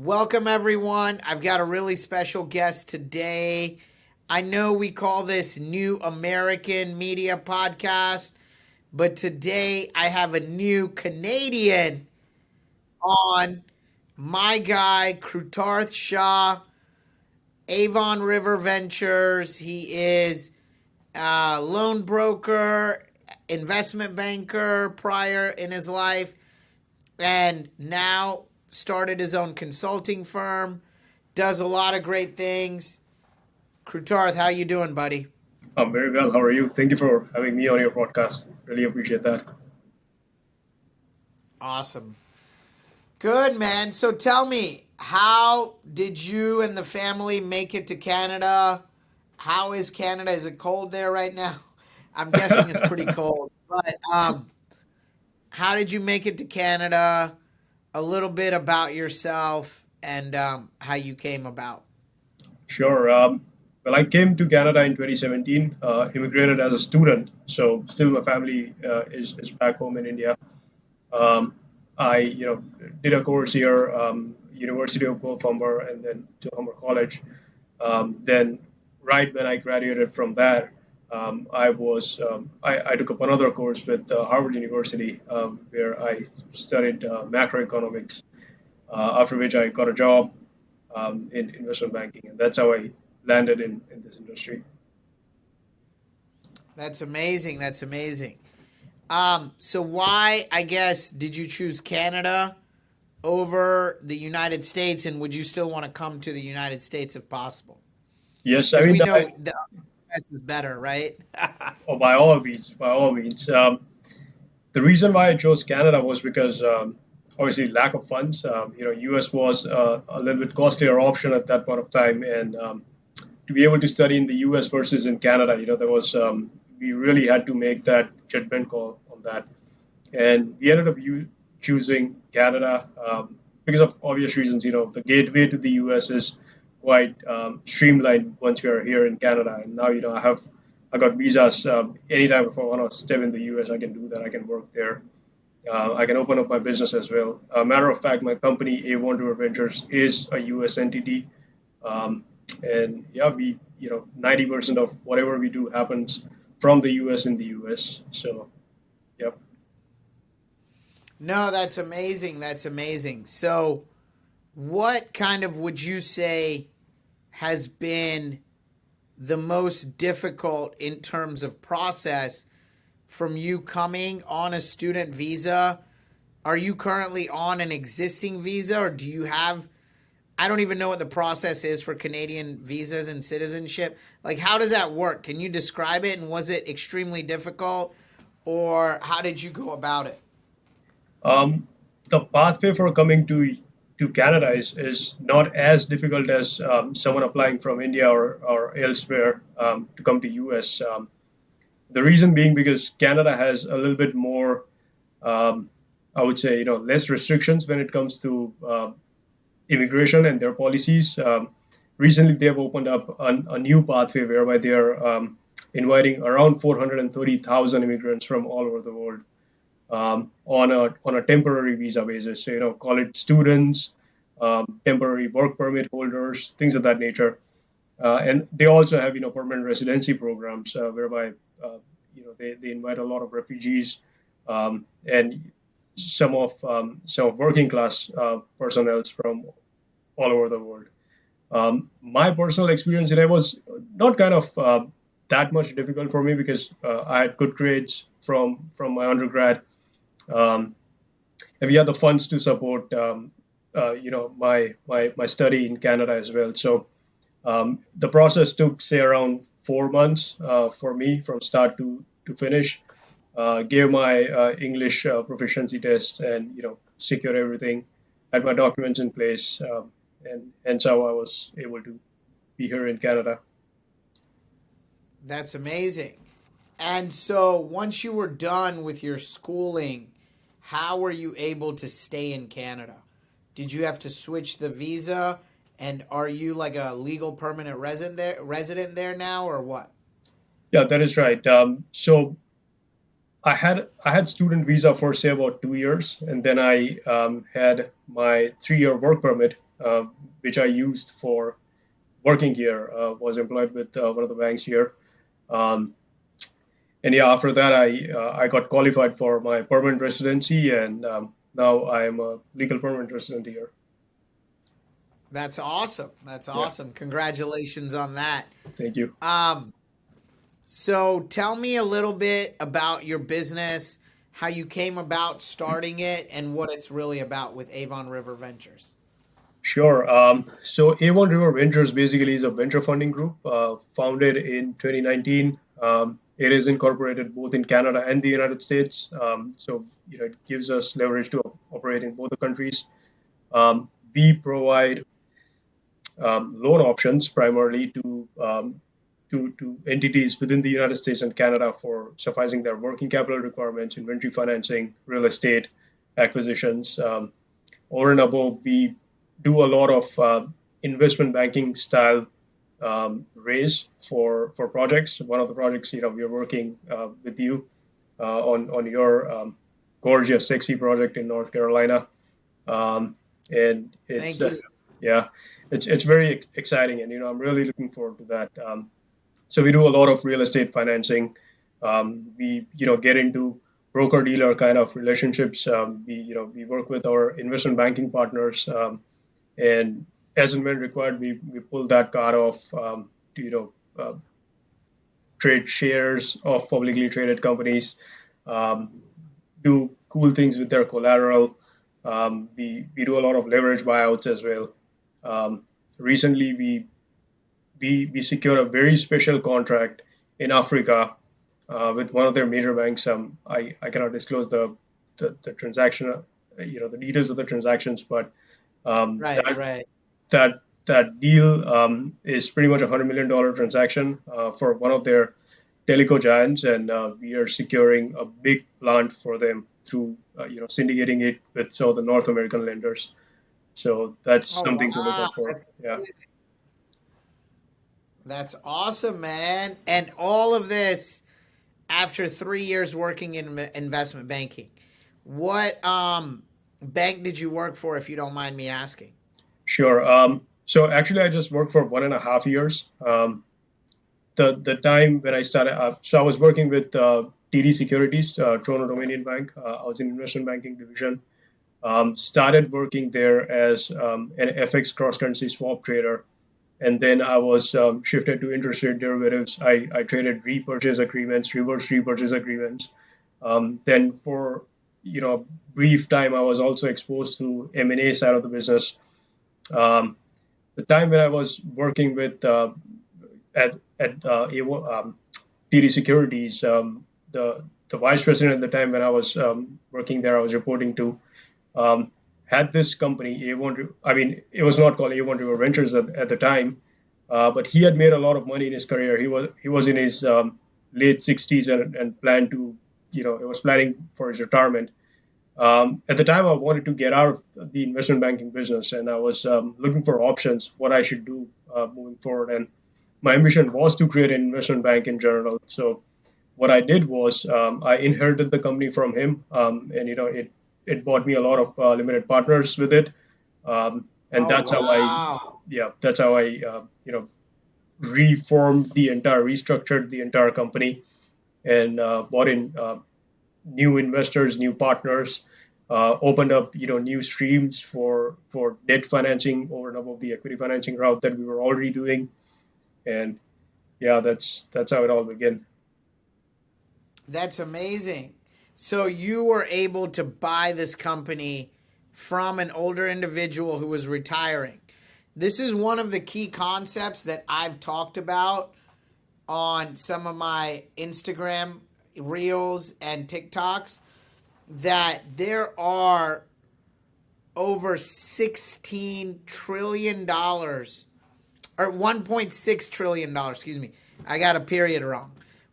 Welcome, everyone. I've got a really special guest today. I know we call this New American Media Podcast, but today I have a new Canadian on, my guy, Krutarth Shah, Avon River Ventures. He is a loan broker, investment banker prior in his life, and now started his own consulting firm, does a lot of great things. Krutarth, how you doing, buddy? I'm very well. How are you? Thank you for having me on your podcast. Really appreciate that. Awesome. Good, man. So tell me, how did you and the family make it to Canada? How is Canada? Is it cold there right now? I'm guessing it's pretty cold. But how did you make it to Canada? A little bit about yourself and how you came about. Sure. Well, I came to Canada in 2017, immigrated as a student. So still my family is back home in India. Um, I did a course here, University of Humber, and then to Humber College. Then, right when I graduated from that, I took up another course with Harvard University, where I studied macroeconomics. After which I got a job in investment banking, and that's how I landed in this industry. That's amazing. That's amazing. So why, I guess, did you choose Canada over the United States, and would you still want to come to the United States if possible? Yes, I Because mean, we know the US is better, right? by all means, by all means. The reason why I chose Canada was because obviously lack of funds. US was a little bit costlier option at that point of time, and to be able to study in the US versus in Canada, there was we really had to make that judgment call on that, and we ended up choosing Canada because of obvious reasons. The gateway to the US is quite streamlined once we are here in Canada, and now I got visas anytime if I want to step in the US, I can do that. I can work there. I can open up my business as well. Matter of fact, my company Avon River Ventures is a US entity, um, and yeah, we 90% of whatever we do happens from the US in the US. So yep. No, that's amazing. That's amazing. So, what kind of would you say has been the most difficult in terms of process from you coming on a student visa? Are you currently on an existing visa, or do you have, I don't even know what the process is for Canadian visas and citizenship. Like, how does that work? Can you describe it? And was it extremely difficult, or how did you go about it? Um, the pathway for coming to Canada is not as difficult as someone applying from India or elsewhere to come to US. The reason being because Canada has a little bit more, um, I would say, less restrictions when it comes to immigration and their policies. Recently, they have opened up a new pathway whereby they are inviting around 430,000 immigrants from all over the world on a temporary visa basis. So, call it students, temporary work permit holders, things of that nature. And they also have permanent residency programs whereby they invite a lot of refugees and some of working class personnel from all over the world. My personal experience today was not kind of that much difficult for me because I had good grades from my undergrad, um, and we had the funds to support my study in Canada as well. So the process took, say, around 4 months for me from start to finish. Gave my English proficiency test and secured everything, had my documents in place, and hence how I was able to be here in Canada. That's amazing. And so, once you were done with your schooling, how were you able to stay in Canada? Did you have to switch the visa? And are you like a legal permanent resident there now, or what? Yeah, that is right. So I had student visa for say about 2 years, and then I had my 3-year work permit. which I used for working here. Was employed with one of the banks here. Um, and yeah, after that, I got qualified for my permanent residency, and now I am a legal permanent resident here. That's awesome. That's Yeah, awesome. Congratulations on that. thank you. Um, so tell me a little bit about your business, how you came about starting it, and what it's really about with Avon River Ventures. Sure. So A1 River Ventures basically is a venture funding group founded in 2019. It is incorporated both in Canada and the United States. So it gives us leverage to operate in both the countries. We provide loan options primarily to entities within the United States and Canada for sufficing their working capital requirements, inventory financing, real estate acquisitions. Over and above, we do a lot of investment banking style raise for projects. One of the projects, we're working with you on your gorgeous, sexy project in North Carolina, and it's Thank you. yeah, it's very exciting, and I'm really looking forward to that. So we do a lot of real estate financing. We get into broker dealer kind of relationships. We work with our investment banking partners, and as and when required, we pull that card off to trade shares of publicly traded companies, um, do cool things with their collateral. We do a lot of leverage buyouts as well. Um, Recently, we secured a very special contract in Africa with one of their major banks. I cannot disclose the transaction, the details of the transactions, but Right, right. that deal is pretty much $100 million transaction for one of their teleco giants, and we are securing a big plant for them through syndicating it with some of the North American lenders. So that's Oh something to look wow, out for. that's Yeah, that's awesome, man. And all of this after 3 years working in investment banking. What bank did you work for, if you don't mind me asking? sure. So actually, I just worked for 1.5 years. The time when I started, so I was working with TD Securities, Toronto Dominion Bank. I was in investment banking division. Started working there as an FX cross currency swap trader, and then I was shifted to interest rate derivatives. I traded repurchase agreements, reverse repurchase agreements. Then for brief time, I was also exposed to M&A side of the business. Um, the time when I was working with at TD Securities, the vice president at the time when I was working there, I was reporting to, um, had this company A1. I mean, it was not called A1 River Ventures at the time, but he had made a lot of money in his career. He was in his late 60s and planned to, he was planning for his retirement. At the time, I wanted to get out of the investment banking business, and I was looking for options, what I should do moving forward. And my ambition was to create an investment bank in general. So what I did was I inherited the company from him, and it bought me a lot of limited partners with it, and Oh that's how I wow. yeah that's how I reformed the entire restructured the entire company and brought in new investors, new partners, opened up new streams for debt financing over and above the equity financing route that we were already doing, and yeah, that's how it all began. That's amazing. So you were able to buy this company from an older individual who was retiring. This is one of the key concepts that I've talked about on some of my Instagram reels and TikToks, that there are over $16 trillion, or $1.6 trillion, excuse me. I got a period wrong.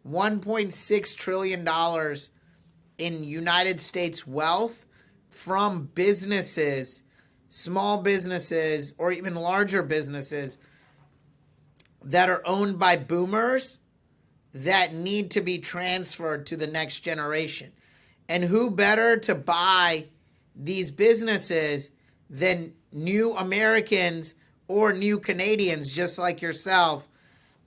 $1.6 trillion in United States wealth from businesses, small businesses, or even larger businesses that are owned by boomers that need to be transferred to the next generation. And who better to buy these businesses than new Americans or new Canadians, just like yourself,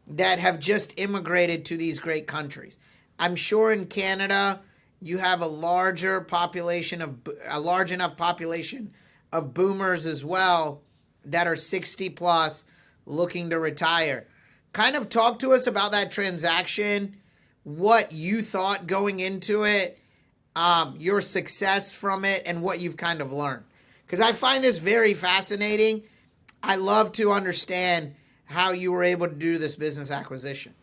that have just immigrated to these great countries. I'm sure in Canada you have a large enough population of boomers as well that are 60 plus looking to retire. Kind of talk to us about that transaction, what you thought going into it, your success from it, and what you've kind of learned. Because I find this very fascinating. I love to understand how you were able to do this business acquisition.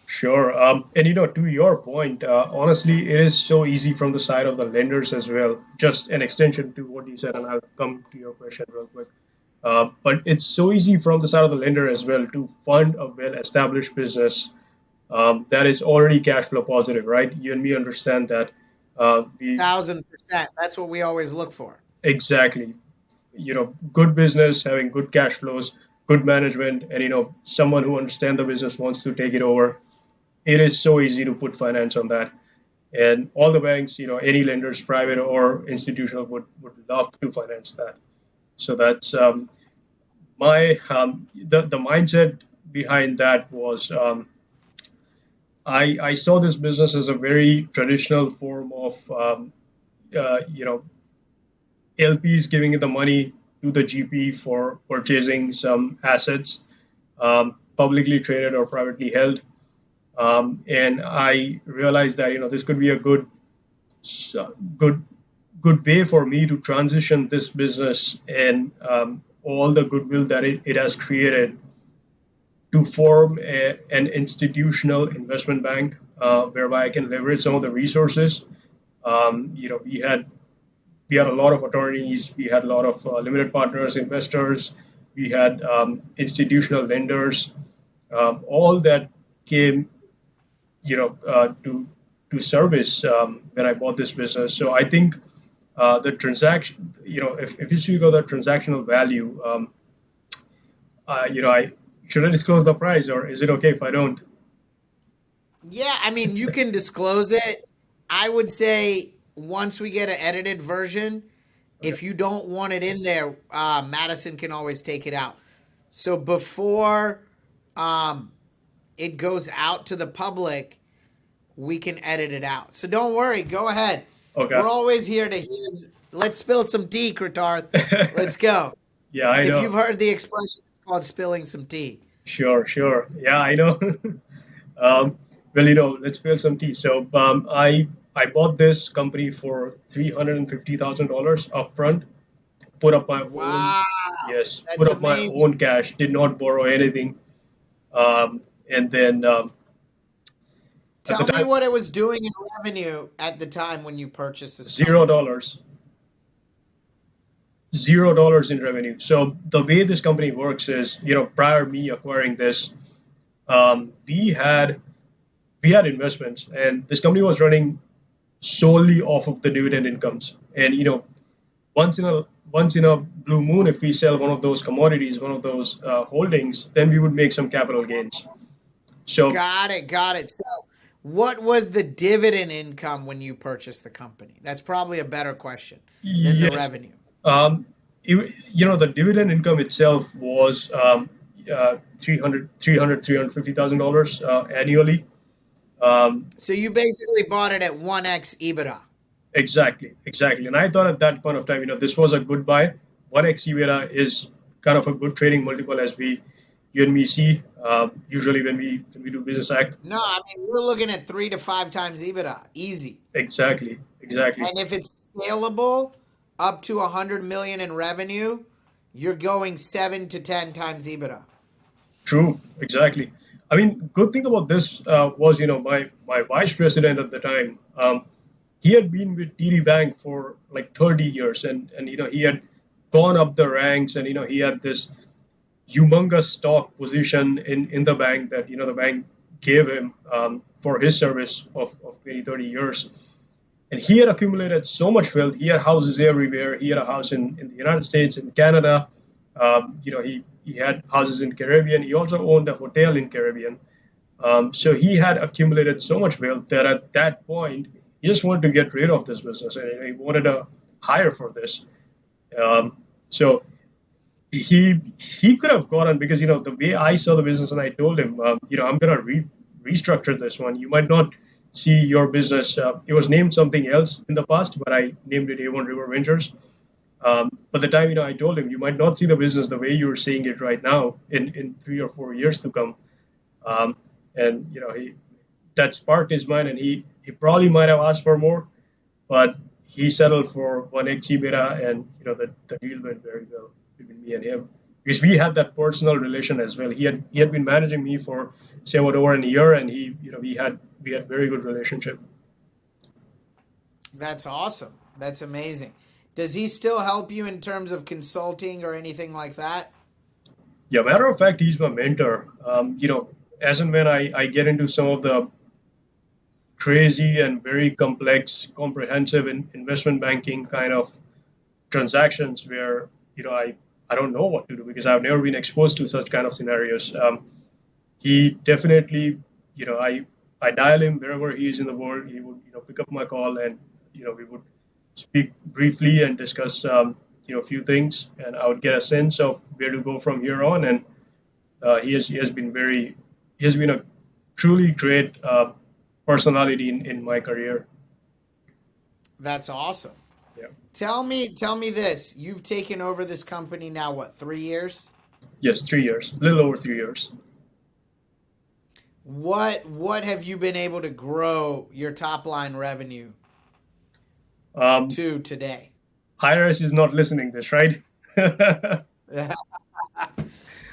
Sure. And to your point, honestly, it is so easy from the side of the lenders as well. Just an extension to what you said, and I'll come to your question real quick. But it's so easy from the side of the lender as well to fund a well-established business that is already cash flow positive, right? You and me understand that. We 1,000%. That's what we always look for. exactly, good business, having good cash flows, good management, and someone who understands the business wants to take it over. It is so easy to put finance on that. And all the banks, any lenders, private or institutional, would love to finance that. So that's the mindset behind that was I saw this business as a very traditional form of LPs giving the money to the GP for purchasing some assets, publicly traded or privately held. And I realized that this could be a good good way for me to transition this business and all the goodwill that it has created to form an institutional investment bank whereby I can leverage some of the resources. We had a lot of attorneys, we had a lot of limited partners, investors, we had institutional lenders, all that came to service when I bought this business. So I think the transaction, if you speak of the transactional value, I should I disclose the price, or is it okay if I don't? Yeah, I mean, you can disclose it. I would say once we get an edited version, Okay. if you don't want it in there, Madison can always take it out. So before um, it goes out to the public, we can edit it out. So don't worry. Go ahead. Okay. We're always here to hear. Let's spill some tea, Krutarth. Let's go. Yeah, I If know. you've heard the expression, it's called spilling some tea. Sure, sure. Yeah, I know. Well, let's spill some tea. So, I bought this company for $350,000 upfront. Put up my own, Wow, yes, put that's up my amazing. own cash. Did not borrow anything. And then at the Tell me time, what it was doing in revenue at the time when you purchased this zero company. dollars, $0 in revenue. So the way this company works is, prior me acquiring this, we had investments, and this company was running solely off of the dividend incomes. And once in a once in a blue moon, if we sell one of those commodities, one of those holdings, then we would make some capital gains. So Got it, got it. So, what was the dividend income when you purchased the company? That's probably a better question than the yes, revenue. um, the dividend income itself was 350,000 dollars annually. Um, So you basically bought it at 1x EBITDA. exactly, exactly. And I thought at that point of time, this was a good buy. 1x EBITDA is kind of a good trading multiple as you and me see usually when we do business act. No, I mean we're looking at 3 to 5 times EBITDA, easy. Exactly, exactly. And if it's scalable up to 100 million in revenue, you're going 7 to 10 times EBITDA. True, exactly. I mean, good thing about this was, my vice president at the time. He had been with TD Bank for like 30 years, and he had gone up the ranks, and he had this humongous stock position in the bank that the bank gave him for his service of 20, 30 years. And he had accumulated so much wealth. He had houses everywhere. He had a house in the United States, in Canada. He had houses in Caribbean. He also owned a hotel in Caribbean. So he had accumulated so much wealth that at that point he just wanted to get rid of this business, and he wanted a hire for this. So he could have gotten, because the way I saw the business, and I told him, I'm gonna restructure this one. You might not see your business. It was named something else in the past, but I named it A1 River Ventures. But the time I told him, you might not see the business the way you're seeing it right now in 3 or 4 years to come. And he that sparked his mind, and he probably might have asked for more, but he settled for one XG beta, and the deal went very well between me and him, because we had that personal relation as well. He had been managing me for, say, what, over a year, and we had very good relationship. That's awesome. That's amazing. Does he still help you in terms of consulting or anything like that? Yeah, matter of fact, he's my mentor. As and when I get into some of the crazy and very complex, comprehensive investment banking kind of transactions where I don't know what to do, because I've never been exposed to such kind of scenarios. He definitely, I dial him wherever he is in the world. He would pick up my call, and we would speak briefly and discuss a few things, and I would get a sense of where to go from here on. And he has been a truly great personality in my career. That's awesome. Yeah. Tell me this. You've taken over this company now, what, 3 years? Yes, 3 years, a little over 3 years. What have you been able to grow your top line revenue Um, to today? IRS is not listening this, right?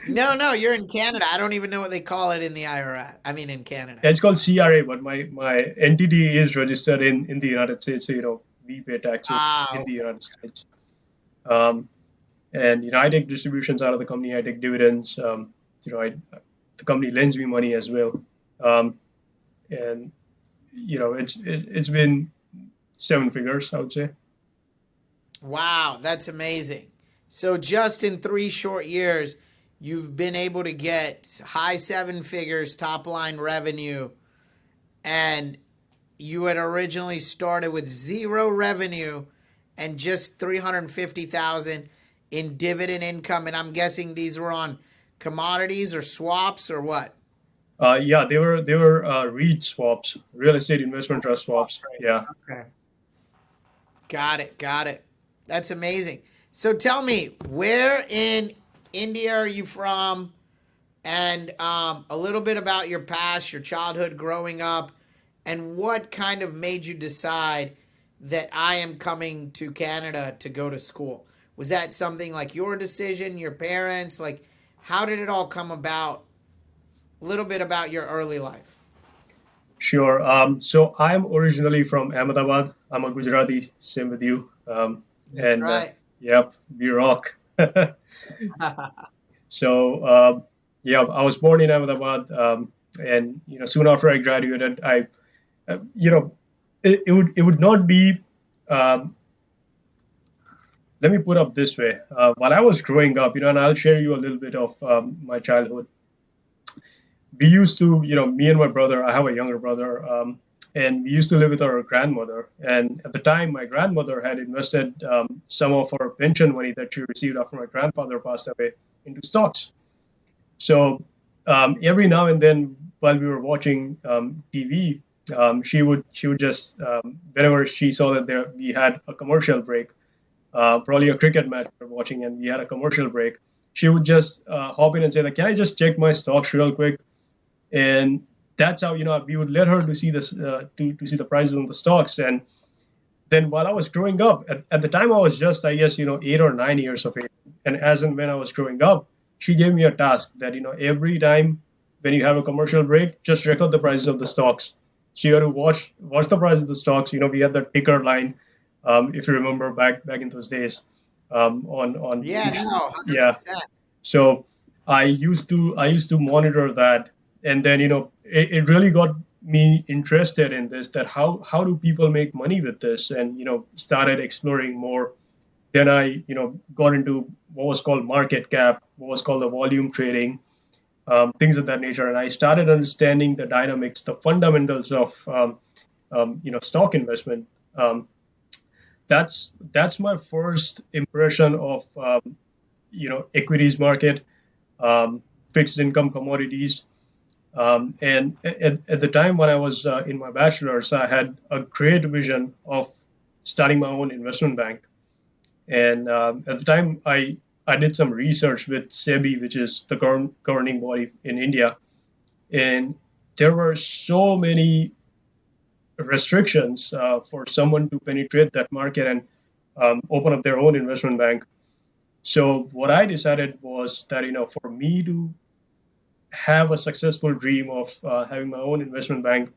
No, no, you're in Canada. I don't even know what they call it in the IRA. I mean, in Canada. It's called CRA, but my entity is registered in the United States. So, we pay taxes in the Okay. United States. Um, and I take distributions out of the company. I take dividends. The company lends me money as well. Um, and it's been seven figures, I would say. Wow, that's amazing. So just in 3 short years, you've been able to get high seven figures top line revenue, and you had originally started with zero revenue and just 350,000 in dividend income, and I'm guessing these were on commodities or swaps or what? Yeah, they were REIT swaps, real estate investment trust swaps. Yeah. Okay. Got it. Got it. That's amazing. So tell me, where in India are you from? And a little bit about your past, your childhood growing up, and what kind of made you decide that I am coming to Canada to go to school? Was that something like your decision, your parents? Like, how did it all come about? A little bit about your early life. Sure. So I'm originally from Ahmedabad. I'm a Gujarati, same with you. That's And right. yep, we rock. So yeah, I was born in Ahmedabad, and soon after I graduated, uh, you know, it would not be. Um, Let me put up this way. While I was growing up, and I'll share you a little bit of my childhood. We used to, me and my brother, I have a younger brother, and we used to live with our grandmother. And at the time, my grandmother had invested some of her pension money that she received after my grandfather passed away into stocks. So every now and then, while we were watching TV, she would just whenever she saw that we had a commercial break, probably a cricket match we were watching, and we had a commercial break, she would just hop in and say, like, "Can I just check my stocks real quick?" And that's how we would let her to see this to see the prices on the stocks. And then while I was growing up, at the time I was just, I guess, 8 or 9 years of age, and as and when I was growing up, she gave me a task that every time when you have a commercial break, just record the prices of the stocks. So you had to watch the price of the stocks. We had the ticker line, if you remember back in those days, on Yeah, no, yeah. 100%. So I used to monitor that, and then it really got me interested in this. That how do people make money with this, and started exploring more. Then I got into what was called market cap, what was called the volume trading, things of that nature, and I started understanding the dynamics, the fundamentals of stock investment. Um, that's my first impression of equities market, fixed income commodities. And at the time when I was in my bachelor's, I had a great vision of starting my own investment bank. And at the time, I did some research with SEBI, which is the governing body in India, and there were so many restrictions for someone to penetrate that market and open up their own investment bank. So what I decided was that for me to have a successful dream of having my own investment bank,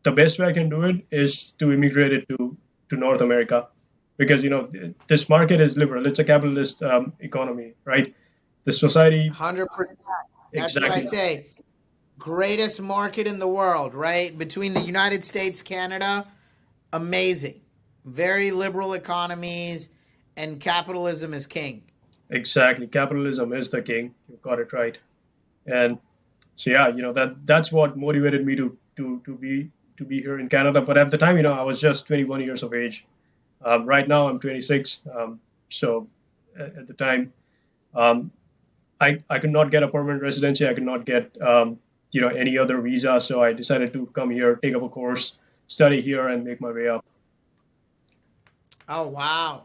the best way I can do it is to immigrate it to North America, because this market is liberal. It's a capitalist economy, right? The society 100%. That's what I exactly, say. Greatest market in the world, right? Between the United States, Canada, amazing. Very liberal economies, and capitalism is king. exactly. Capitalism is the king. You got it right. And so yeah, that's what motivated me to be here in Canada. But at the time, I was just 21 years of age. Right now, I'm 26. So at the time, um, I could not get a permanent residency. I could not get any other visa. So I decided to come here, take up a course, study here, and make my way up. Oh, wow.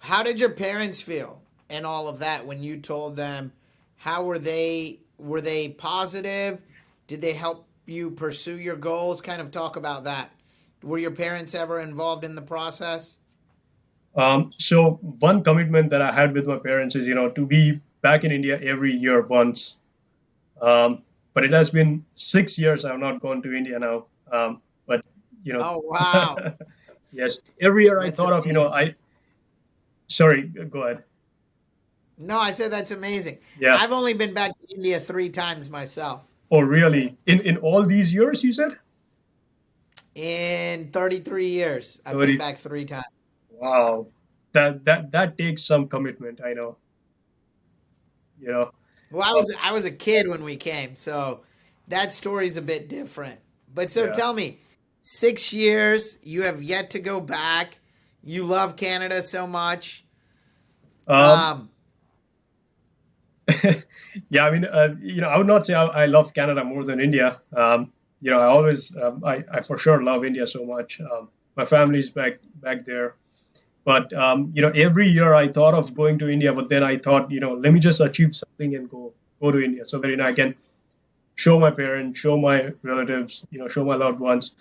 How did your parents feel and all of that when you told them? How were they? Were they positive? Did they help you pursue your goals? Kind of talk about that. Were your parents ever involved in the process? So one commitment that I had with my parents is to be back in India every year once. But it has been 6 years I've not gone to India now. But you Oh, wow. know, yes, every year I That's thought of amazing. I sorry, go ahead. No, I said that's amazing. Yeah. I've only been back to India 3 times myself. Oh, really? In all these years, you said? In 33 years, I've been 30. back 3 times. Wow. That takes some commitment. I know. You know. Well, I was a kid when we came, so that story's a bit different. But so Yeah. tell me, 6 years, you have yet to go back. You love Canada so much. Um. Um, Yeah. I mean, I would not say I love Canada more than India. I always, I for sure love India so much. My family's back there. But every year I thought of going to India, but then I thought, let me just achieve something and go to India so that I can show my parents, show my relatives, show my loved ones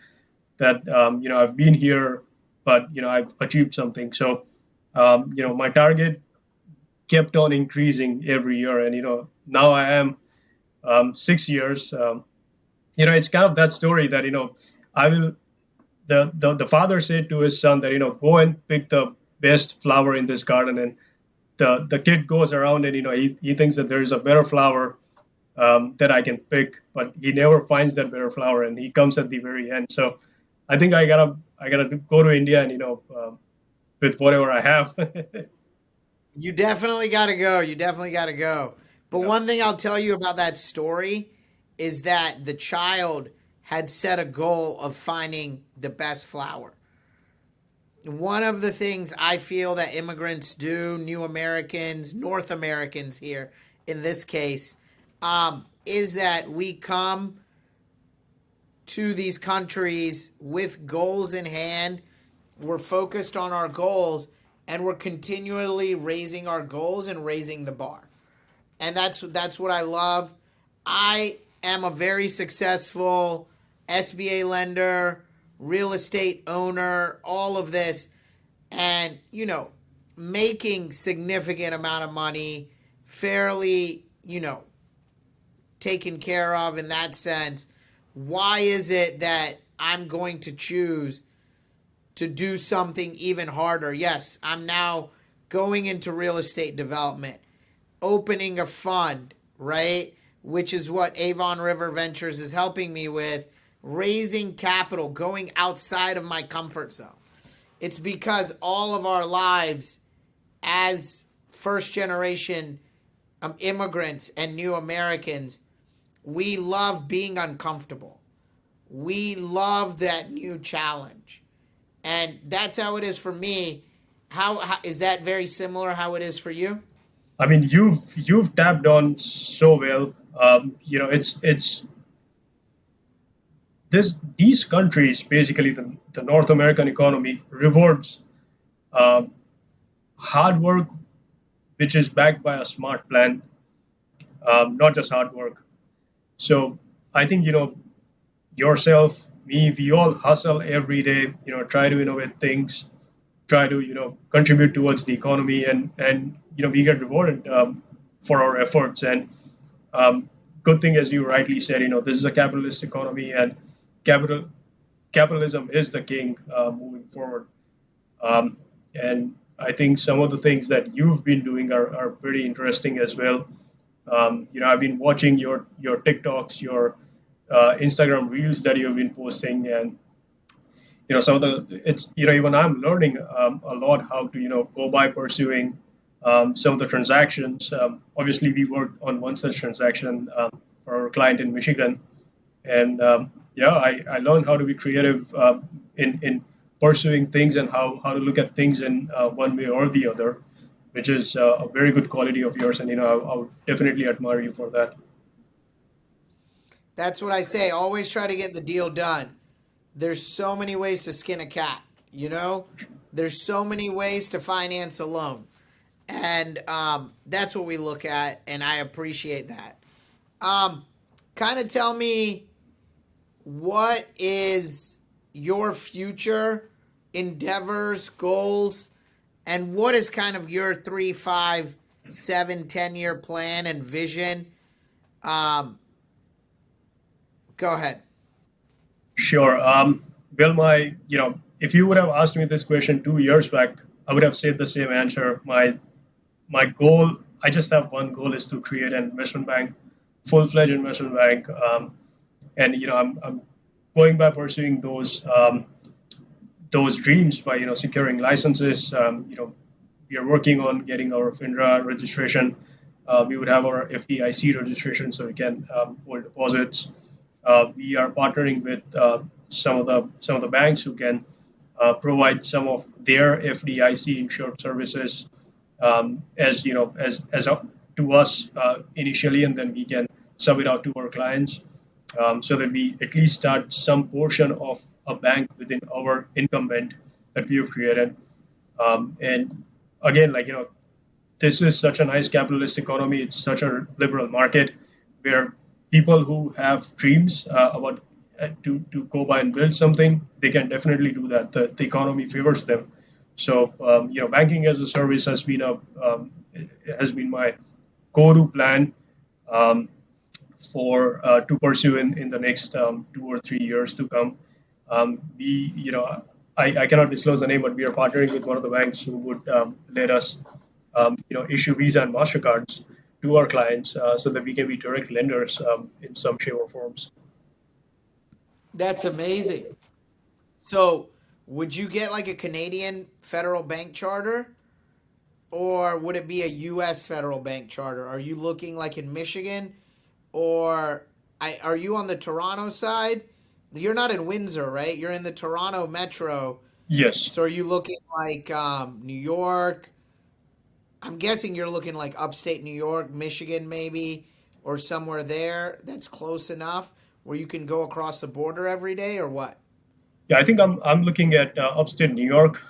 that I've been here, but I've achieved something. So my target kept on increasing every year, and now I am 6 years. It's kind of that story that I will. The father said to his son that go and pick the best flower in this garden, and the kid goes around and he thinks that there is a better flower that I can pick, but he never finds that better flower, and he comes at the very end. So I think I gotta go to India and with whatever I have. you definitely got to go. You definitely got to go. But Yeah. one thing I'll tell you about that story is that the child had set a goal of finding the best flower. One of the things I feel that immigrants do, new Americans, North Americans here in this case, is that we come to these countries with goals in hand. We're focused on our goals and we're continually raising our goals and raising the bar. And that's what I love. I am a very successful SBA lender, real estate owner, all of this, and making significant amount of money, fairly taken care of in that sense. Why is it that I'm going to choose to do something even harder? Yes, I'm now going into real estate development, opening a fund, right? Which is what Avon River Ventures is helping me with, raising capital, going outside of my comfort zone. It's because all of our lives as first generation immigrants and new Americans, we love being uncomfortable. We love that new challenge. And that's how it is for me. How is that very similar how it is for you? I mean, you've tapped on so well. It's this these countries, basically the North American economy rewards um, hard work, which is backed by a smart plan, not just hard work. So I think yourself, me, we all hustle every day. Try to innovate things, try to contribute towards the economy, and we get rewarded for our efforts. And good thing, as you rightly said, this is a capitalist economy, and capital capitalism is the king moving forward. And I think some of the things that you've been doing are pretty interesting as well. I've been watching your TikToks, your Instagram reels that you've been posting, and some of the it's even I'm learning a lot how to go by pursuing some of the transactions. Obviously, we worked on one such transaction for our client in Michigan, and yeah, I learned how to be creative in pursuing things, and how to look at things in one way or the other, which is a very good quality of yours, and I would definitely admire you for that. That's what I say. Always try to get the deal done. There's so many ways to skin a cat, you know? There's so many ways to finance a loan. And that's what we look at, and I appreciate that. Um, Kind of tell me, what is your future endeavors, goals, and what is kind of your 3, 5, 7, 10 year plan and vision? Um, Go ahead. Sure. Well, if you would have asked me this question 2 years back, I would have said the same answer. My goal, I just have one goal, is to create an investment bank, full-fledged investment bank. And I'm going by pursuing those dreams by securing licenses. We are working on getting our FINRA registration. We would have our FDIC registration, so we can hold deposits. We are partnering with some of the banks who can provide some of their FDIC insured services, to us initially, and then we can sub it out to our clients, so that we at least start some portion of a bank within our incumbent that we have created. And again, this is such a nice capitalist economy. It's such a liberal market where people who have dreams about to go by and build something, they can definitely do that. The economy favors them. So banking as a service has been my go-to plan um, for to pursue in the next 2 or 3 years to come. I cannot disclose the name, but we are partnering with one of the banks who would let us issue Visa and Mastercards to our clients, so that we can be direct lenders in some shape or forms. That's amazing. So, would you get like a Canadian federal bank charter, or would it be a US federal bank charter? Are you looking like in Michigan, or are you on the Toronto side? You're not in Windsor, right? You're in the Toronto metro. Yes. So, are you looking like New York? I'm guessing you're looking like upstate New York, Michigan, maybe, or somewhere there that's close enough where you can go across the border every day, or what? Yeah, I think I'm looking at upstate New York,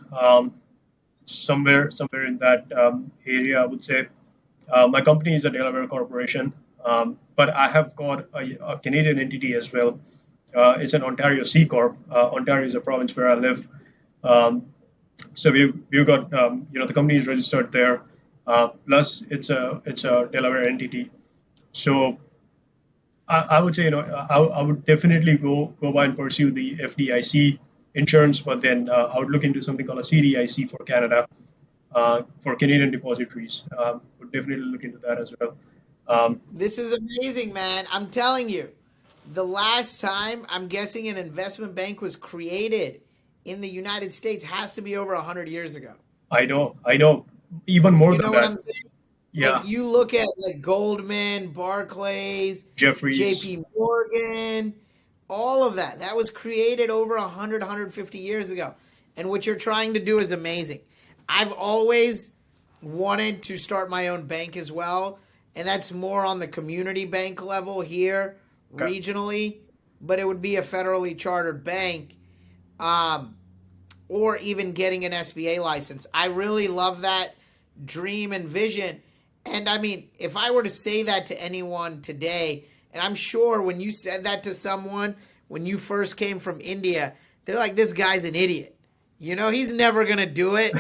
somewhere in that area, I would say. My company is a Delaware corporation, but I have got a Canadian entity as well. It's an Ontario C corp. Ontario is a province where I live. Um, so we've got the company is registered there. Plus, it's a Delaware entity. So I would say I would definitely go by and pursue the FDIC insurance, but then I would look into something called a CDIC for Canada, for Canadian depositories. Would definitely look into that as well. Um, This is amazing, man. I'm telling you, the last time I'm guessing an investment bank was created in the United States has to be over 100 years ago. I know, even more You than know what that. I'm saying? Like Yeah, you look at like Goldman, Barclays, Jeffries. JP Morgan, all of that. That was created over 100, 150 years ago. And what you're trying to do is amazing. I've always wanted to start my own bank as well, and that's more on the community bank level here Okay. regionally, but it would be a federally chartered bank, um, or even getting an SBA license. I really love that dream and vision. And I mean, if I were to say that to anyone today, and I'm sure when you said that to someone when you first came from India, they're like, this guy's an idiot. You know, he's never going to do it.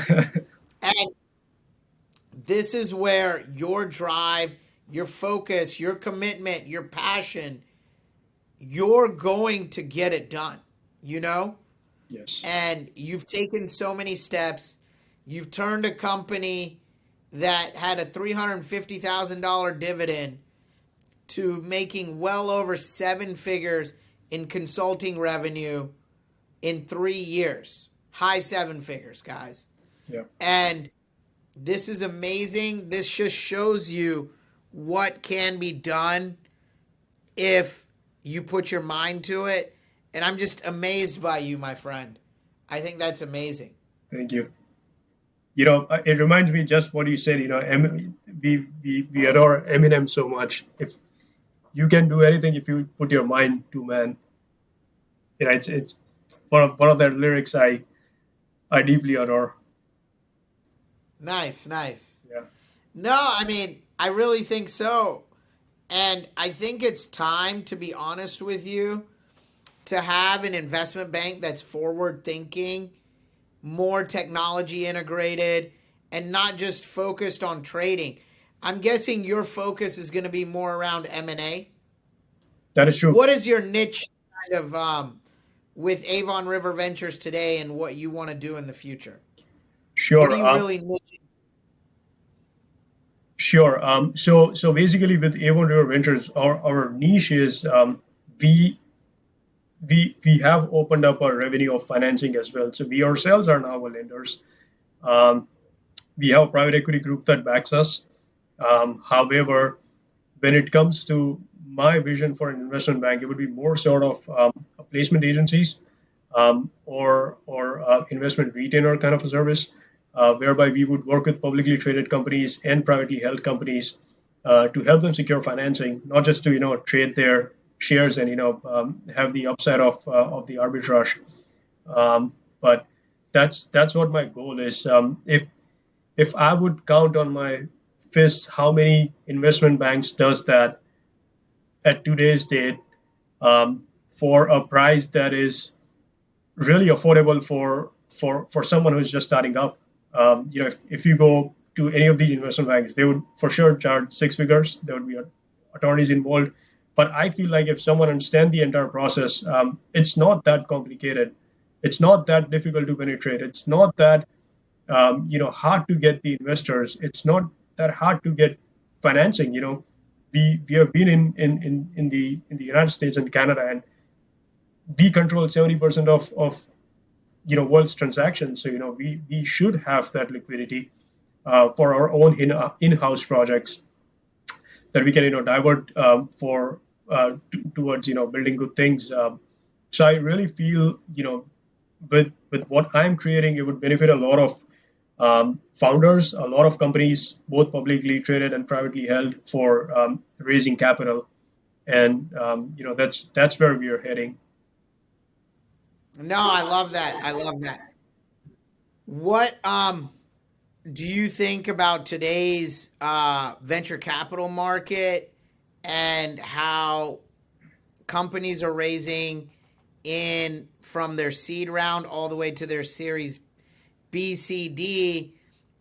And this is where your drive, your focus, your commitment, your passion, you're going to get it done, you know? Yes. And you've taken so many steps. You've turned a company that had a $350,000 dividend to making well over seven figures in consulting revenue in 3 years. High seven figures, guys. Yeah. And this is amazing. This just shows you what can be done if you put your mind to it. And I'm just amazed by you, my friend. I think that's amazing. Thank you. It reminds me just what you said. We adore Eminem so much. If you can do anything if you put your mind to, man. It's one of their lyrics I deeply adore. Nice, nice. Yeah. No, I mean, I really think so. And I think it's time, to be honest with you, to have an investment bank that's forward thinking, more technology integrated, and not just focused on trading. I'm guessing your focus is going to be more around M&A. That is true. What is your niche kind of with Avon River Ventures today and what you want to do in the future? What Sure. are you really niche? Sure. So basically, with Avon River Ventures, our niche is we we have opened up our revenue of financing as well. So we ourselves are now lenders. Um, we have a private equity group that backs us. However, when it comes to my vision for an investment bank, it would be more sort of placement agencies or investment retainer kind of a service, whereby we would work with publicly traded companies and privately held companies to help them secure financing, not just to trade their shares and have the upside of the arbitrage. But that's what my goal is. If I would count on my fist how many investment banks does that at today's date, for a price that is really affordable for someone who's just starting up. If you go to any of these investment banks, they would for sure charge six figures. There would be attorneys involved. But I feel like if someone understands the entire process, it's not that complicated. It's not that difficult to penetrate. It's not that hard to get the investors. It's not that hard to get financing. We have been in the United States and Canada, and we control 70% of world's transactions. So we should have that liquidity for our own in-house projects that we can divert for towards building good things. So I really feel with what I'm creating, it would benefit a lot of founders, a lot of companies, both publicly traded and privately held, for raising capital, and that's where we are heading. No, I love that. I love that. What do you think about today's venture capital market and how companies are raising in from their seed round all the way to their series B, C, D?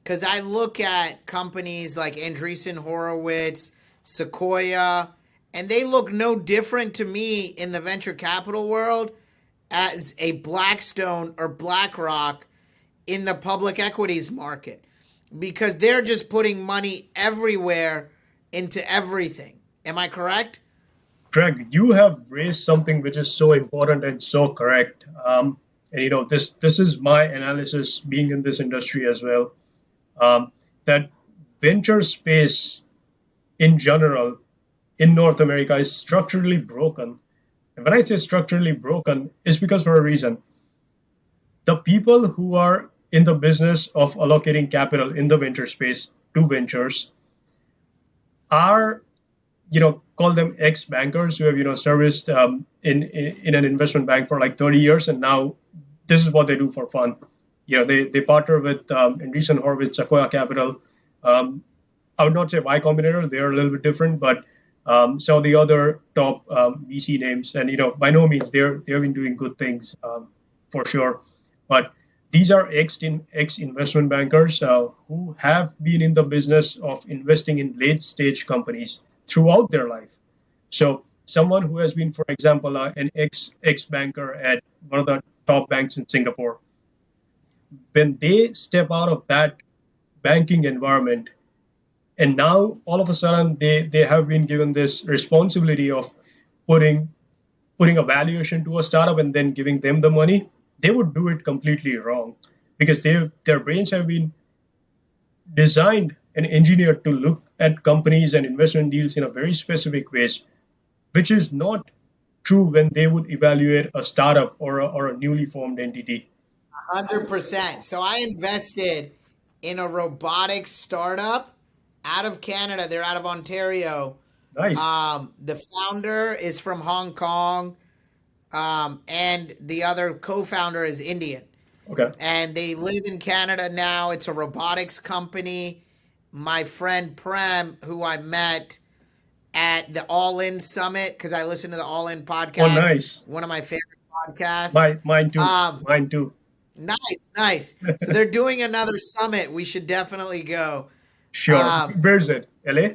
Because I look at companies like Andreessen Horowitz, Sequoia, and they look no different to me in the venture capital world as a Blackstone or BlackRock in the public equities market, because they're just putting money everywhere into everything. Am I correct? Greg, you have raised something which is so important and so correct. And this is my analysis, being in this industry as well. That venture space in general in North America is structurally broken. And when I say structurally broken, it's because for a reason. The people who are in the business of allocating capital in the venture space to ventures are, call them ex-bankers who have, serviced in an investment bank for like 30 years, and now this is what they do for fun. They partner with Andreessen Horowitz, Sequoia Capital. I would not say Y Combinator; they're a little bit different, but some of the other top VC names, and by no means they have been doing good things for sure. But these are ex investment bankers who have been in the business of investing in late stage companies throughout their life. So someone who has been, for example, an ex banker at one of the top banks in Singapore, when they step out of that banking environment, and now all of a sudden they have been given this responsibility of putting putting a valuation to a startup and then giving them the money, they would do it completely wrong because their brains have been designed and engineered to look at companies and investment deals in a very specific ways, which is not true when they would evaluate a startup or a newly formed entity. 100%. So I invested in a robotics startup out of Canada. They're out of Ontario. Nice. The founder is from Hong Kong, and the other co-founder is Indian. Okay. And they live in Canada now. It's a robotics company. My friend Prem, who I met at the All In Summit, because I listen to the All In Oh, podcast, nice. one of my favorite podcasts. Mine too. Um, Mine too. nice, nice. So they're doing another summit. We should definitely go. Sure. Um, Where's it? LA?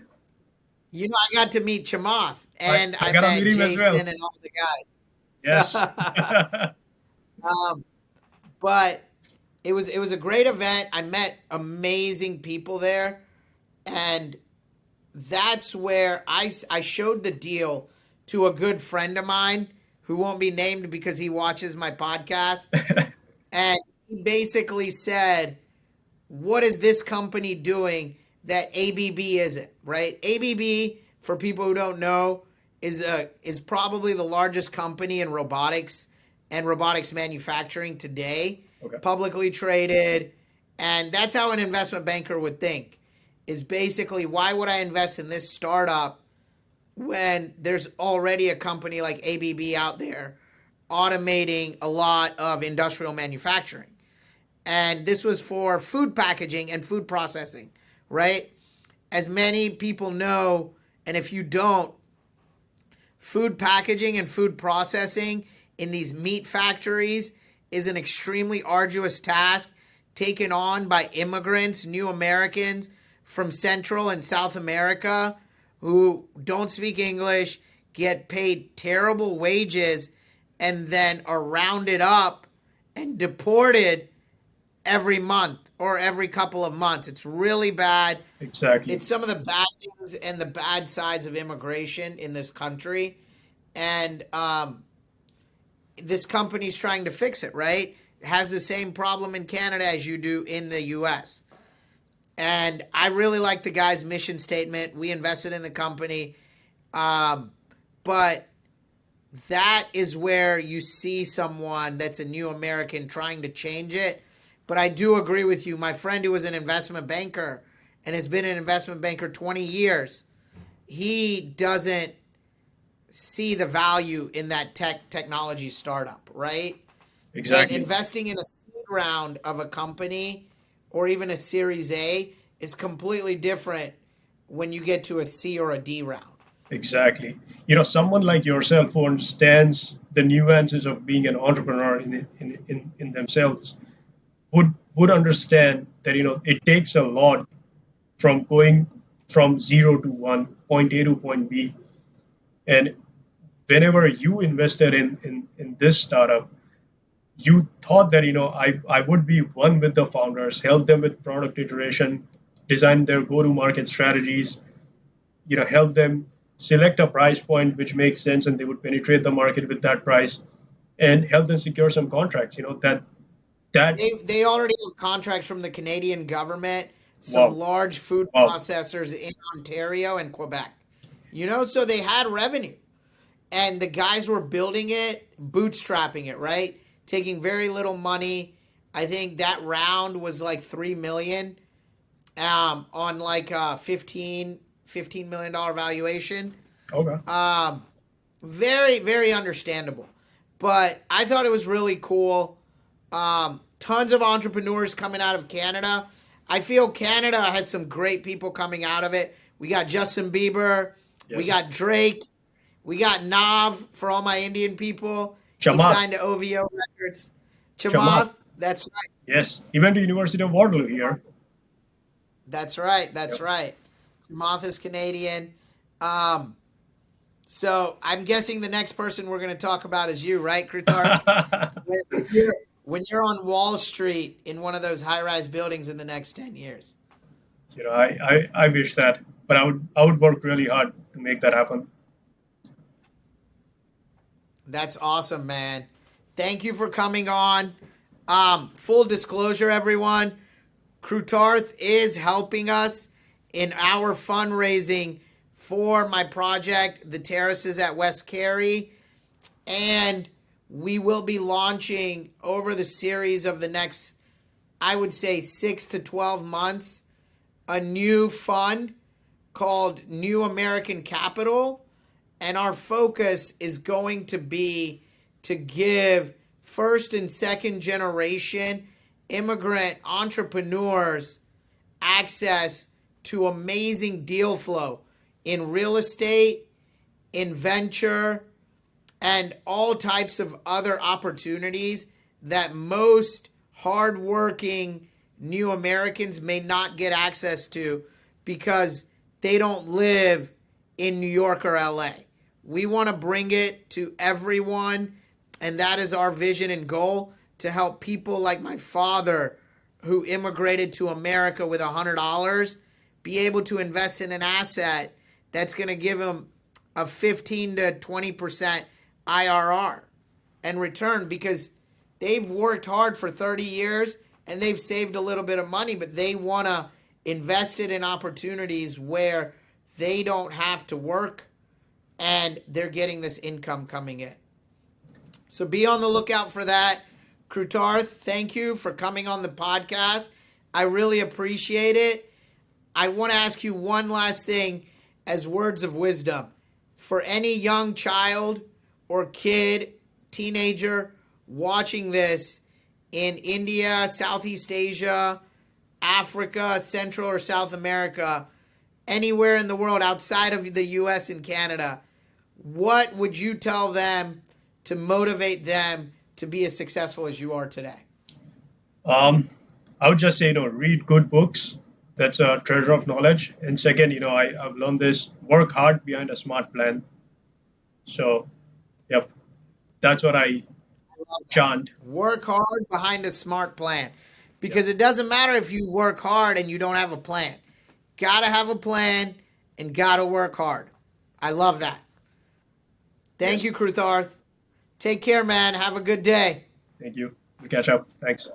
I got to meet Chamath, I, and I I gotta met meet him as well. Jason and all the Yes. guys. um, but it was a great event. I met amazing people there, and that's where I showed the deal to a good friend of mine who won't be named because he watches my podcast, and he basically said, "What is this company doing that ABB isn't?" Right? ABB, for people who don't know, is probably the largest company in robotics and robotics manufacturing today, Okay. publicly traded, and that's how an investment banker would think. Is basically, why would I invest in this startup when there's already a company like ABB out there automating a lot of industrial manufacturing? And this was for food packaging and food processing, right? As many people know, and if you don't, food packaging and food processing in these meat factories is an extremely arduous task taken on by immigrants, new Americans from Central and South America who don't speak English, get paid terrible wages, and then are rounded up and deported every month or every couple of months. It's really bad. Exactly. It's some of the bad things and the bad sides of immigration in this country. And this company's trying to fix it, right? It has the same problem in Canada as you do in the US. And I really like the guy's mission statement. We invested in the company. But that is where you see someone that's a new American trying to change it. But I do agree with you. My friend who was an investment banker and has been an investment banker 20 years, he doesn't see the value in that technology startup, right? And Exactly. investing in a seed round of a company or even a Series A is completely different when you get to a C or a D round. Exactly. Someone like yourself who understands the nuances of being an entrepreneur in themselves would understand that it takes a lot from going from zero to one, point A to point B. And whenever you invested in this startup, you thought that I would be one with the founders, help them with product iteration, design their go-to-market strategies, help them select a price point which makes sense and they would penetrate the market with that price and help them secure some contracts. That They already have contracts from the Canadian government, some wow, large food wow, processors in Ontario and Quebec. So they had revenue. And the guys were building it, bootstrapping it, right? Taking very little money, I think that round was like 3 million on like a $15 million valuation. Okay. Um, very, very understandable. But I thought it was really cool. Tons of entrepreneurs coming out of Canada. I feel Canada has some great people coming out of it. We got Justin Bieber. We Yes. got Drake. We got Nav for all my Indian people. He Chamath. signed to OVO Records. Chamath. Chamath. That's right. Yes. He went to University of Waterloo here. That's right. That's Yep. right. Chamath is Canadian. Um, so I'm guessing the next person we're going to talk about is you, right, Krutarth? When you're on Wall Street in one of those high-rise buildings in the next 10 years. I wish that, but I would work really hard to make that happen. That's awesome, man. Thank you for coming on. Full disclosure, everyone, Krutarth is helping us in our fundraising for my project, The Terraces at West Cary. And we will be launching over the series of the next, I would say, 6 to 12 months, a new fund called New American Capital. And our focus is going to be to give first and second generation immigrant entrepreneurs access to amazing deal flow in real estate, in venture, and all types of other opportunities that most hardworking new Americans may not get access to because they don't live in New York or LA. We want to bring it to everyone, and that is our vision and goal, to help people like my father who immigrated to America with $100 be able to invest in an asset that's going to give him a 15 to 20% IRR and return, because they've worked hard for 30 years and they've saved a little bit of money, but they want to invest it in opportunities where they don't have to work and they're getting this income coming in. So be on the lookout for that. Krutarth, thank you for coming on the podcast. I really appreciate it. I want to ask you one last thing as words of wisdom. For any young child or kid, teenager watching this in India, Southeast Asia, Africa, Central or South America, anywhere in the world outside of the US and Canada, what would you tell them to motivate them to be as successful as you are today? Um, I would just say, read good books. That's a treasure of knowledge. And second, I've learned this: work hard behind a smart plan. So, yep, that's what I chant. Work hard behind a smart plan. Yep. Because it doesn't matter if you work hard and you don't have a plan. Gotta have a plan and gotta work hard. I love that. Thank Yes. you, Krutarth. Take care, man. Have a good day. Thank you. We'll catch up. Thanks.